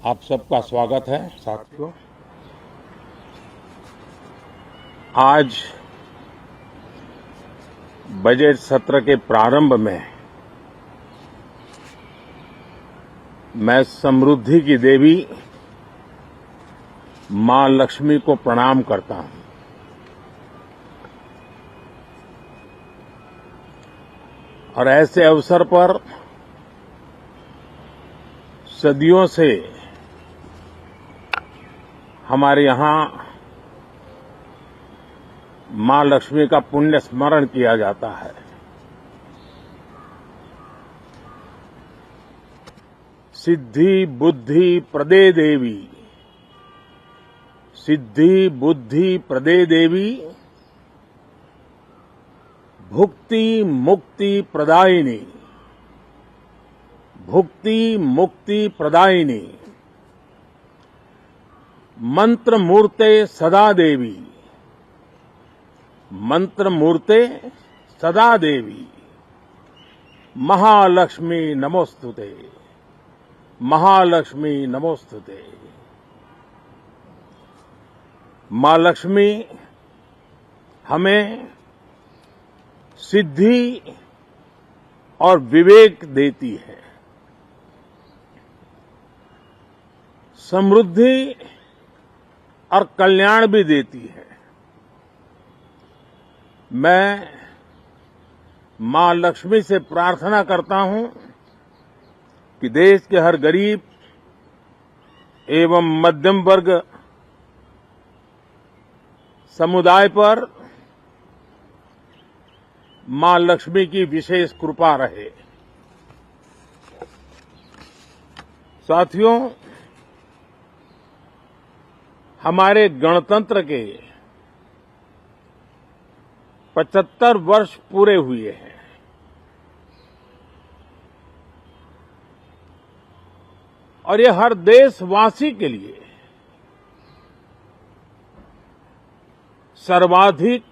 आप सबका स्वागत है साथियों। आज बजट सत्र के प्रारंभ में मैं समृद्धि की देवी मां लक्ष्मी को प्रणाम करता हूं। और ऐसे अवसर पर सदियों से हमारे यहां मां लक्ष्मी का पुण्य स्मरण किया जाता है। सिद्धि बुद्धि प्रदे देवी, सिद्धि बुद्धि प्रदे देवी, भुक्ति मुक्ति प्रदायिनी, भुक्ति मुक्ति प्रदायिनी, मंत्र मूर्ते सदा देवी, मंत्र मूर्ते सदा देवी, महालक्ष्मी नमोस्तुते, महालक्ष्मी नमोस्तुते। मां लक्ष्मी हमें सिद्धि और विवेक देती है, समृद्धि और कल्याण भी देती है। मैं मां लक्ष्मी से प्रार्थना करता हूं कि देश के हर गरीब एवं मध्यम वर्ग समुदाय पर मां लक्ष्मी की विशेष कृपा रहे। साथियों, हमारे गणतंत्र के 75 वर्ष पूरे हुए हैं। और ये हर देशवासी के लिए सर्वाधिक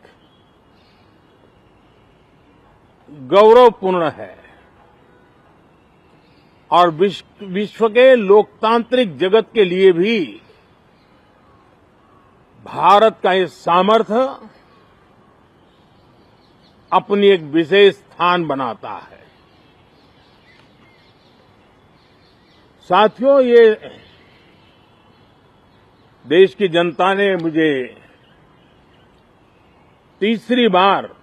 गौरवपूर्ण है और विश्व के लोकतांत्रिक जगत के लिए भी भारत का ये सामर्थ्य अपनी एक विशेष स्थान बनाता है। साथियों, ये देश की जनता ने मुझे तीसरी बार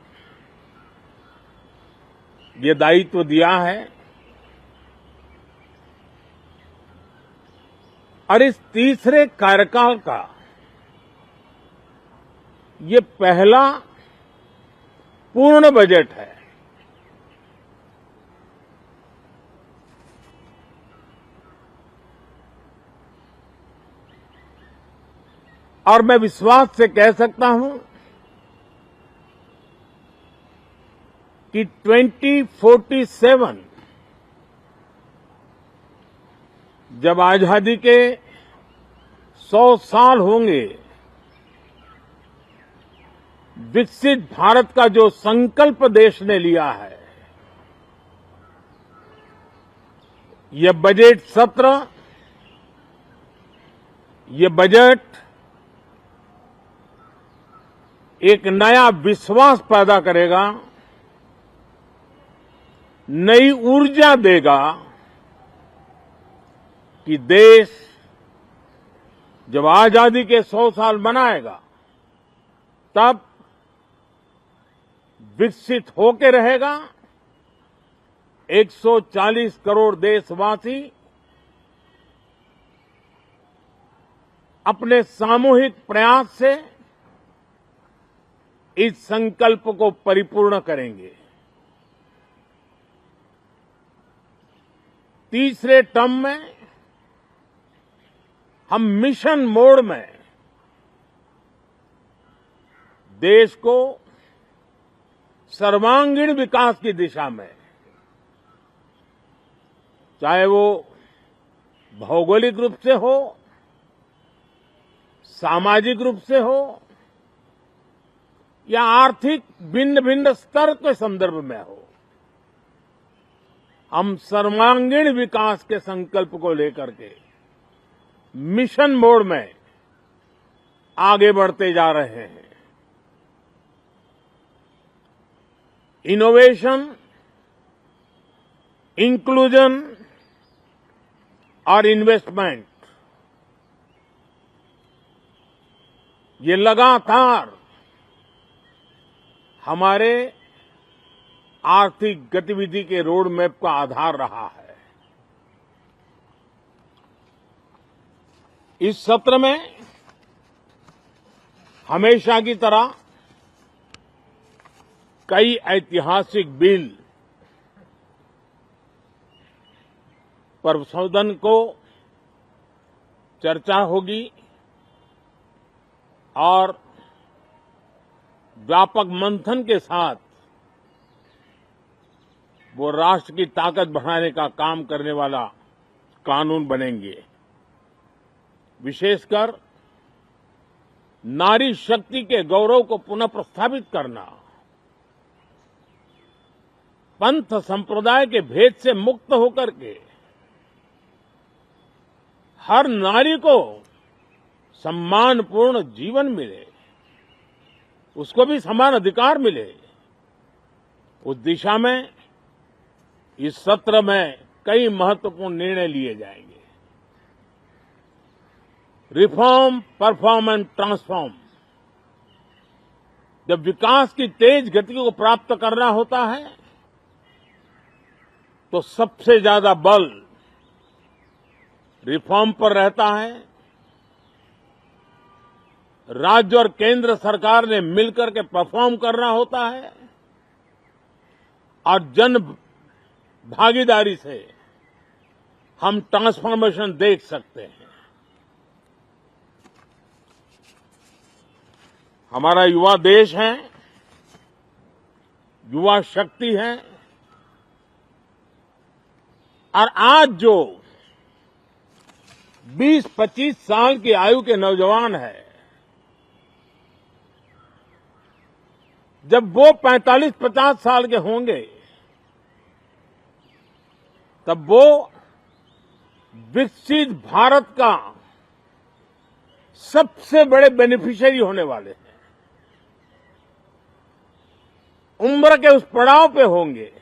ये दायित्व दिया है और इस तीसरे कार्यकाल का ये पहला पूर्ण बजट है। और मैं विश्वास से कह सकता हूं कि 2047 जब आजादी के 100 साल होंगे, विकसित भारत का जो संकल्प देश ने लिया है, ये बजट सत्र, ये बजट एक नया विश्वास पैदा करेगा, नई ऊर्जा देगा कि देश जब आजादी के 100 साल मनाएगा तब विकसित होके रहेगा। 140 करोड़ देशवासी अपने सामूहिक प्रयास से इस संकल्प को परिपूर्ण करेंगे। तीसरे टर्म में हम मिशन मोड में देश को सर्वांगीण विकास की दिशा में, चाहे वो भौगोलिक रूप से हो, सामाजिक रूप से हो या आर्थिक भिन्न भिन्न स्तर के संदर्भ में हो, हम सर्वांगीण विकास के संकल्प को लेकर के मिशन मोड में आगे बढ़ते जा रहे हैं। इनोवेशन, इंक्लूजन और इन्वेस्टमेंट, ये लगातार हमारे आर्थिक गतिविधि के रोड मैप का आधार रहा है। इस सत्र में हमेशा की तरह कई ऐतिहासिक बिल पर सदन को चर्चा होगी और व्यापक मंथन के साथ वो राष्ट्र की ताकत बढ़ाने का काम करने वाला कानून बनेंगे। विशेषकर नारी शक्ति के गौरव को पुनः प्रस्थापित करना, पंथ संप्रदाय के भेद से मुक्त होकर के हर नारी को सम्मानपूर्ण जीवन मिले, उसको भी समान अधिकार मिले, उस दिशा में इस सत्र में कई महत्वपूर्ण निर्णय लिए जाएंगे। Reform, perform and transform. जब विकास की तेज गति को प्राप्त करना होता है तो सबसे ज्यादा बल रिफॉर्म पर रहता है। राज्य और केंद्र सरकार ने मिलकर के परफॉर्म करना होता है और जन भागीदारी से हम ट्रांसफॉर्मेशन देख सकते हैं। हमारा युवा देश है, युवा शक्ति है और आज जो 20-25 साल की आयु के नौजवान हैं, जब वो 45-50 साल के होंगे तब वो विकसित भारत का सबसे बड़े बेनिफिशियरी होने वाले हैं। उम्र के उस पड़ाव पे होंगे,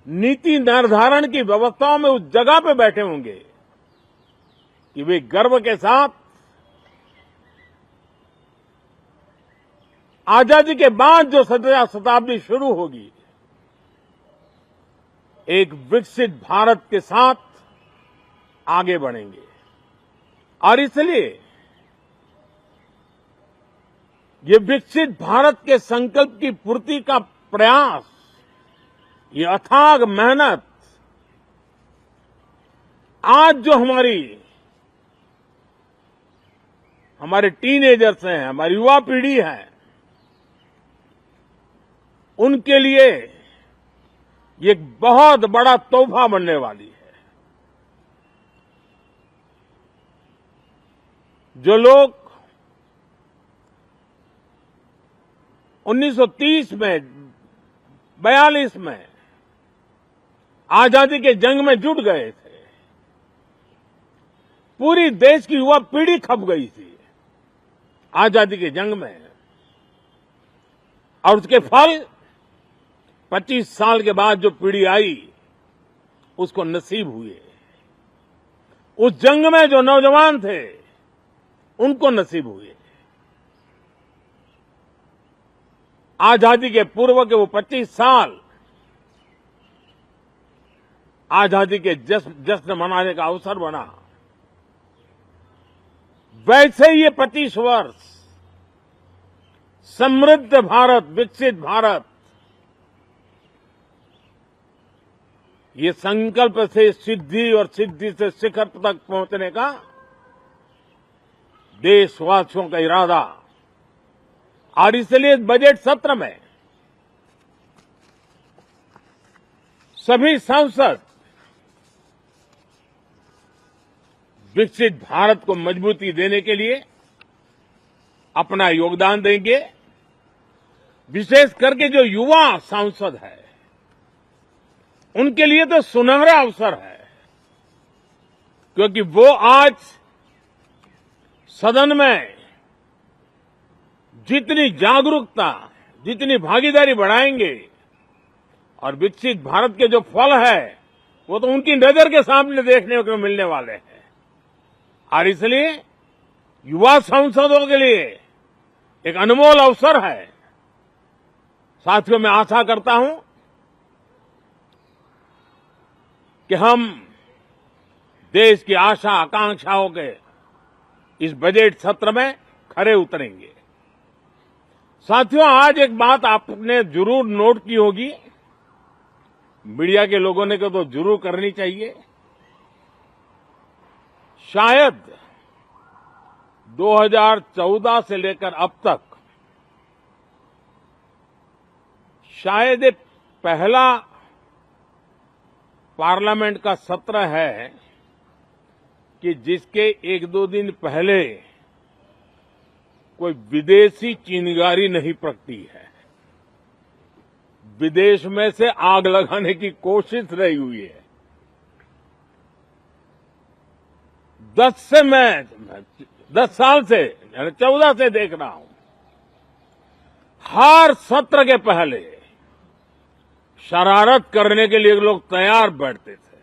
नीति निर्धारण की व्यवस्थाओं में उस जगह पे बैठे होंगे कि वे गर्व के साथ आजादी के बाद जो शताब्दी शुरू होगी, एक विकसित भारत के साथ आगे बढ़ेंगे। और इसलिए ये विकसित भारत के संकल्प की पूर्ति का प्रयास, ये अथाग मेहनत आज जो हमारे टीनेजर्स हैं, हमारी युवा पीढ़ी है, उनके लिए ये एक बहुत बड़ा तोहफा बनने वाली है। जो लोग 1930 में, 42 में आजादी के जंग में जुट गए थे, पूरी देश की युवा पीढ़ी खप गई थी आजादी के जंग में, और उसके फल 25 साल के बाद जो पीढ़ी आई उसको नसीब हुए। उस जंग में जो नौजवान थे उनको नसीब हुए। आजादी के पूर्व के वो 25 साल आजादी के जश्न मनाने का अवसर बना। वैसे ही ये 25 वर्ष समृद्ध भारत, विकसित भारत, ये संकल्प से सिद्धि और सिद्धि से शिखर तक पहुंचने का देशवासियों का इरादा। और इसलिए बजट सत्र में सभी सांसद विकसित भारत को मजबूती देने के लिए अपना योगदान देंगे। विशेष करके जो युवा सांसद है उनके लिए तो सुनहरा अवसर है क्योंकि वो आज सदन में जितनी जागरूकता, जितनी भागीदारी बढ़ाएंगे और विकसित भारत के जो फल है वो तो उनकी नजर के सामने देखने को मिलने वाले हैं। और इसलिए युवा सांसदों के लिए एक अनमोल अवसर है। साथियों, मैं आशा करता हूं कि हम देश की आशा आकांक्षाओं के इस बजट सत्र में खरे उतरेंगे। साथियों, आज एक बात आपने जरूर नोट की होगी, मीडिया के लोगों ने तो जरूर करनी चाहिए। शायद 2014 से लेकर अब तक शायद ये पहला पार्लियामेंट का सत्र है कि जिसके एक दो दिन पहले कोई विदेशी चिंगारी नहीं प्रगटी है, विदेश में से आग लगाने की कोशिश रही हुई है। 10 साल से 14 से देख रहा हूं, हर सत्र के पहले शरारत करने के लिए लोग तैयार बैठते थे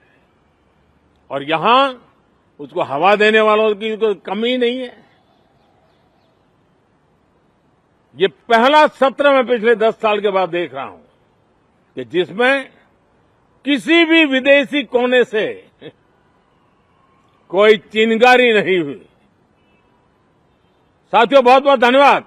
और यहां उसको हवा देने वालों की कोई कमी नहीं है। ये पहला सत्र मैं पिछले 10 साल के बाद देख रहा हूं कि जिसमें किसी भी विदेशी कोने से कोई चिंगारी नहीं हुई। साथियों, बहुत बहुत धन्यवाद।